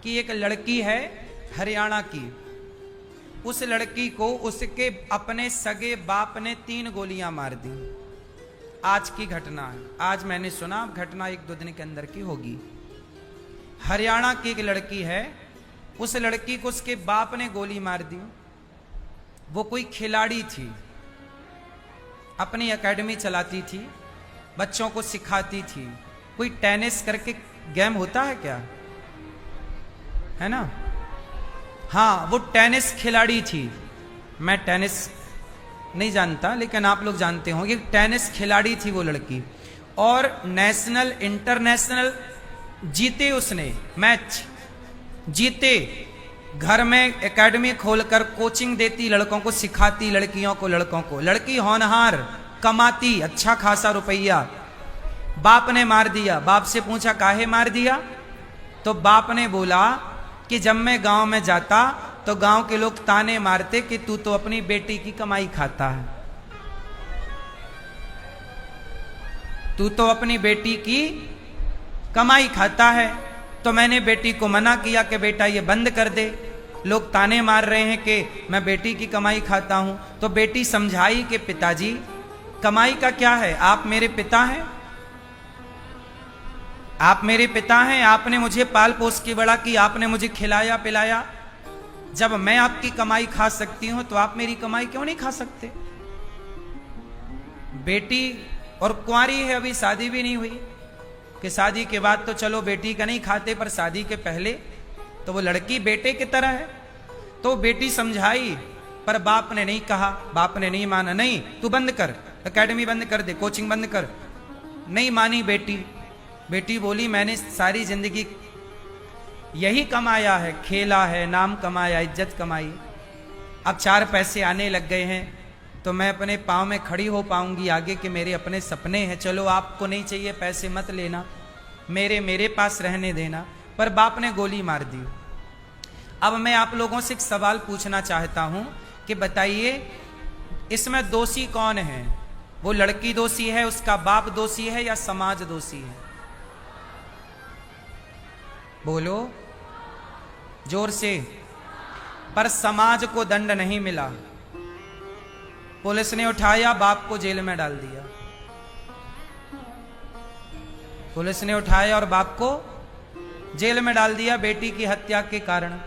कि एक लड़की है हरियाणा की। उस लड़की को उसके अपने सगे बाप ने 3 गोलियां मार दी। आज की घटना है, आज मैंने सुना, घटना 1-2 दिन के अंदर की होगी। हरियाणा की एक लड़की है, उस लड़की को उसके बाप ने गोली मार दी। वो कोई खिलाड़ी थी, अपनी एकेडमी चलाती थी, बच्चों को सिखाती थी। कोई टेनिस करके गेम होता है क्या, है ना? हाँ, वो टेनिस खिलाड़ी थी। मैं टेनिस नहीं जानता, लेकिन आप लोग जानते होंगे। टेनिस खिलाड़ी थी वो लड़की, और नेशनल इंटरनेशनल जीते उसने, मैच जीते। घर में एकेडमी खोलकर कोचिंग देती, लड़कों को सिखाती, लड़कियों को, लड़कों को। लड़की होनहार, कमाती अच्छा खासा रुपया। बाप ने मार दिया। बाप से पूछा काहे मार दिया? तो बाप ने बोला कि जब मैं गांव में जाता तो गांव के लोग ताने मारते कि तू तो अपनी बेटी की कमाई खाता है, तू तो अपनी बेटी की कमाई खाता है। तो मैंने बेटी को मना किया कि बेटा ये बंद कर दे, लोग ताने मार रहे हैं कि मैं बेटी की कमाई खाता हूं। तो बेटी समझाई कि पिताजी कमाई का क्या है, आप मेरे पिता हैं, आप मेरे पिता हैं, आपने मुझे पाल पोस के बड़ा की, आपने मुझे खिलाया पिलाया। जब मैं आपकी कमाई खा सकती हूं तो आप मेरी कमाई क्यों नहीं खा सकते? बेटी और कुंवारी है, अभी शादी भी नहीं हुई, कि शादी के बाद तो चलो बेटी का नहीं खाते, पर शादी के पहले तो वो लड़की बेटे की तरह है। तो बेटी समझाई, पर बाप ने नहीं कहा, बाप ने नहीं माना। नहीं, तू बंद कर, एकेडमी बंद कर दे, कोचिंग बंद कर। नहीं मानी बेटी। बेटी बोली मैंने सारी जिंदगी यही कमाया है, खेला है, नाम कमाया, इज्जत कमाई। अब 4 पैसे आने लग गए हैं तो मैं अपने पाँव में खड़ी हो पाऊंगी आगे, कि मेरे अपने सपने हैं। चलो आपको नहीं चाहिए पैसे मत लेना, मेरे पास रहने देना। पर बाप ने गोली मार दी। अब मैं आप लोगों से एक सवाल पूछना चाहता हूं कि बताइए इसमें दोषी कौन है? वो लड़की दोषी है, उसका बाप दोषी है, या समाज दोषी है? बोलो जोर से। पर समाज को दंड नहीं मिला। पुलिस ने उठाया, बाप को जेल में डाल दिया। पुलिस ने उठाया और बाप को जेल में डाल दिया बेटी की हत्या के कारण।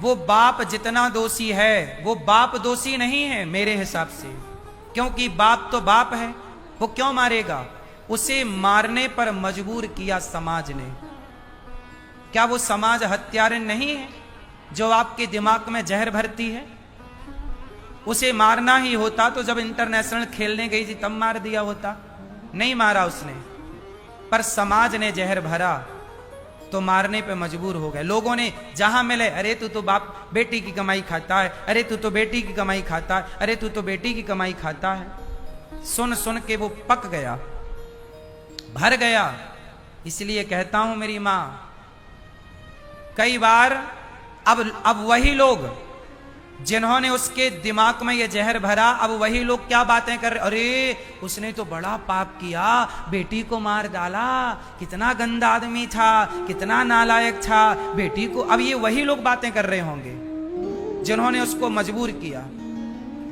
वो बाप जितना दोषी है, वो बाप दोषी नहीं है मेरे हिसाब से, क्योंकि बाप तो बाप है, वो क्यों मारेगा? उसे मारने पर मजबूर किया समाज ने। क्या वो समाज हत्यारे नहीं है जो आपके दिमाग में जहर भरती है? उसे मारना ही होता तो जब इंटरनेशनल खेलने गई थी तब मार दिया होता, नहीं मारा उसने। पर समाज ने जहर भरा तो मारने पे मजबूर हो गए। लोगों ने जहां मिले, अरे तू तो बाप बेटी की कमाई खाता है, अरे तू तो बेटी की कमाई खाता है, अरे तू तो बेटी की कमाई खाता है। सुन सुन के वो पक गया, भर गया। इसलिए कहता हूं मेरी मां, कई बार अब वही लोग जिन्होंने उसके दिमाग में ये जहर भरा, अब वही लोग क्या बातें कर रहे, अरे उसने तो बड़ा पाप किया, बेटी को मार डाला, कितना गंदा आदमी था, कितना नालायक था, बेटी को। अब ये वही लोग बातें कर रहे होंगे जिन्होंने उसको मजबूर किया।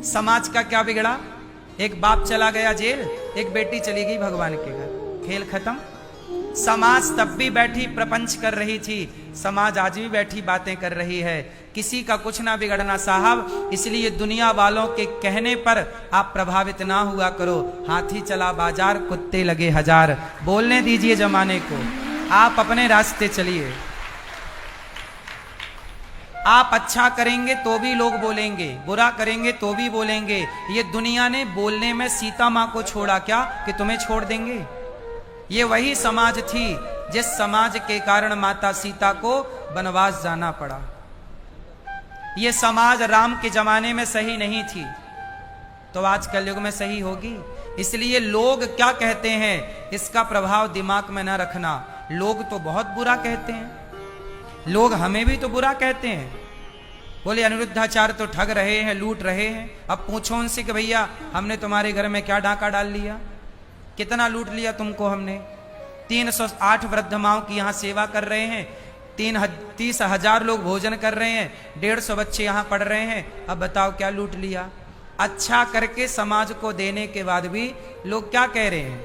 समाज का क्या बिगड़ा? एक बाप चला गया जेल, एक बेटी चली गई भगवान के घर, खेल खत्म। समाज तब भी बैठी प्रपंच कर रही थी, समाज आज भी बैठी बातें कर रही है। किसी का कुछ ना बिगड़ना साहब। इसलिए दुनिया वालों के कहने पर आप प्रभावित ना हुआ करो। हाथी चला बाजार, कुत्ते लगे हजार। बोलने दीजिए जमाने को, आप अपने रास्ते चलिए। आप अच्छा करेंगे तो भी लोग बोलेंगे, बुरा करेंगे तो भी बोलेंगे। ये दुनिया ने बोलने में सीता मां को छोड़ा क्या कि तुम्हें छोड़ देंगे? ये वही समाज थी जिस समाज के कारण माता सीता को वनवास जाना पड़ा। ये समाज राम के जमाने में सही नहीं थी तो आज कलयुग में सही होगी। इसलिए लोग क्या कहते हैं इसका प्रभाव दिमाग में न रखना। लोग तो बहुत बुरा कहते हैं, लोग हमें भी तो बुरा कहते हैं। बोले अनिरुद्धाचार्य तो ठग रहे हैं, लूट रहे हैं। अब पूछो उनसे कि भैया हमने तुम्हारे घर में क्या डाका डाल लिया, कितना लूट लिया तुमको हमने। 308 वृद्ध माओं की यहाँ सेवा कर रहे हैं, 30,000 लोग भोजन कर रहे हैं, 150 बच्चे यहां पढ़ रहे हैं। अब बताओ क्या लूट लिया? अच्छा करके समाज को देने के बाद भी लोग क्या कह रहे हैं?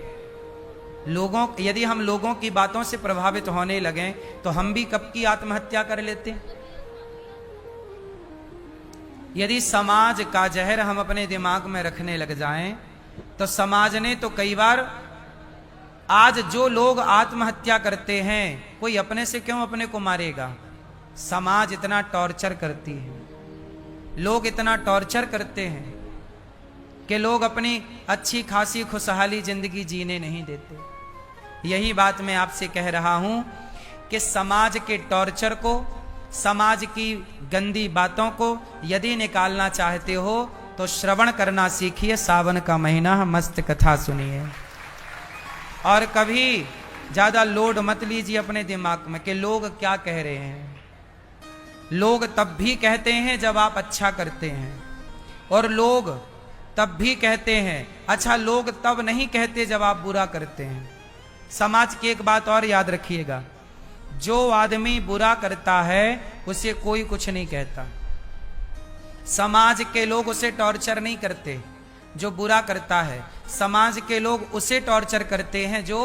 यदि हम लोगों की बातों से प्रभावित होने लगे तो हम भी कब की आत्महत्या कर लेते। यदि समाज का जहर हम अपने दिमाग में रखने लग जाएं तो समाज ने तो कई बार, आज जो लोग आत्महत्या करते हैं, कोई अपने से क्यों अपने को मारेगा? समाज इतना टॉर्चर करती है, लोग इतना टॉर्चर करते हैं कि लोग अपनी अच्छी खासी खुशहाली जिंदगी जीने नहीं देते। यही बात मैं आपसे कह रहा हूं कि समाज के टॉर्चर को, समाज की गंदी बातों को यदि निकालना चाहते हो तो श्रवण करना सीखिए। सावन का महीना, मस्त कथा सुनिए और कभी ज्यादा लोड मत लीजिए अपने दिमाग में कि लोग क्या कह रहे हैं। लोग तब भी कहते हैं जब आप अच्छा करते हैं, और लोग तब भी कहते हैं, अच्छा लोग तब नहीं कहते जब आप बुरा करते हैं। समाज की एक बात और याद रखिएगा, जो आदमी बुरा करता है उसे कोई कुछ नहीं कहता। समाज के लोग उसे टॉर्चर नहीं करते जो बुरा करता है, समाज के लोग उसे टॉर्चर करते हैं जो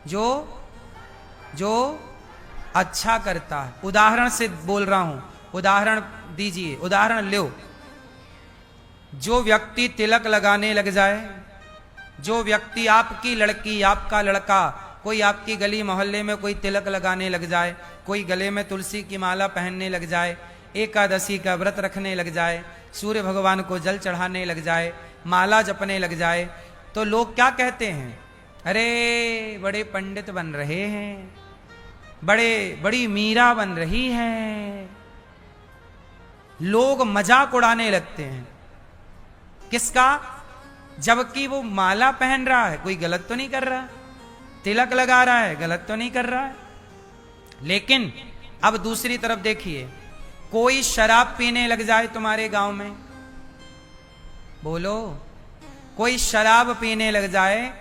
जो जो अच्छा करता है। उदाहरण से बोल रहा हूं, उदाहरण दीजिए, उदाहरण लो। जो व्यक्ति तिलक लगाने लग जाए, जो व्यक्ति, आपकी लड़की, आपका लड़का, कोई आपकी गली मोहल्ले में कोई तिलक लगाने लग जाए, कोई गले में तुलसी की माला पहनने लग जाए, एकादशी का व्रत रखने लग जाए, सूर्य भगवान को जल चढ़ाने लग जाए, माला जपने लग जाए, तो लोग क्या कहते हैं? अरे बड़े पंडित बन रहे हैं, बड़ी मीरा बन रही है। लोग मजाक उड़ाने लगते हैं। किसका? जबकि वो माला पहन रहा है, कोई गलत तो नहीं कर रहा, तिलक लगा रहा है, गलत तो नहीं कर रहा है। लेकिन अब दूसरी तरफ देखिए, कोई शराब पीने लग जाए तुम्हारे गांव में, बोलो, कोई शराब पीने लग जाए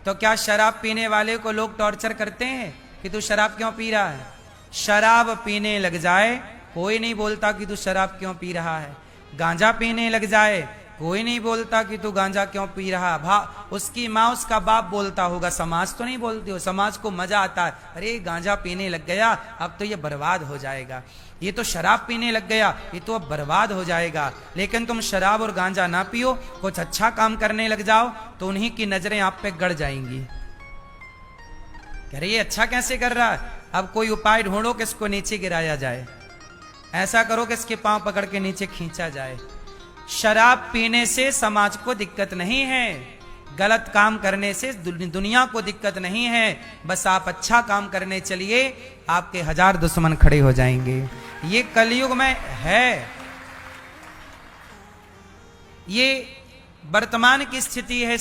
तो क्या शराब पीने वाले को लोग टॉर्चर करते हैं कि तू शराब क्यों पी रहा है? शराब पीने लग जाए कोई नहीं बोलता कि तू शराब क्यों पी रहा है। गांजा पीने लग जाए कोई नहीं बोलता कि तू गांजा क्यों पी रहा है। उसकी माँ, उसका बाप बोलता होगा, समाज तो नहीं बोलती हो। समाज को मजा आता है, अरे गांजा पीने लग गया, अब तो ये बर्बाद हो जाएगा, ये तो शराब पीने लग गया, ये तो अब बर्बाद हो जाएगा। लेकिन तुम शराब और गांजा ना पियो, कुछ अच्छा काम करने लग जाओ तो उन्हीं की नजरें आप पे गड़ जाएंगी। कह रही ये अच्छा कैसे कर रहा है, अब कोई उपाय ढूंढो कि इसको नीचे गिराया जाए, ऐसा करो कि इसके पांव पकड़ के नीचे खींचा जाए। शराब पीने से समाज को दिक्कत नहीं है, गलत काम करने से दुनिया को दिक्कत नहीं है। बस आप अच्छा काम करने चलिए, आपके 1000 दुश्मन खड़े हो जाएंगे। ये कलयुग में है, ये वर्तमान की स्थिति है।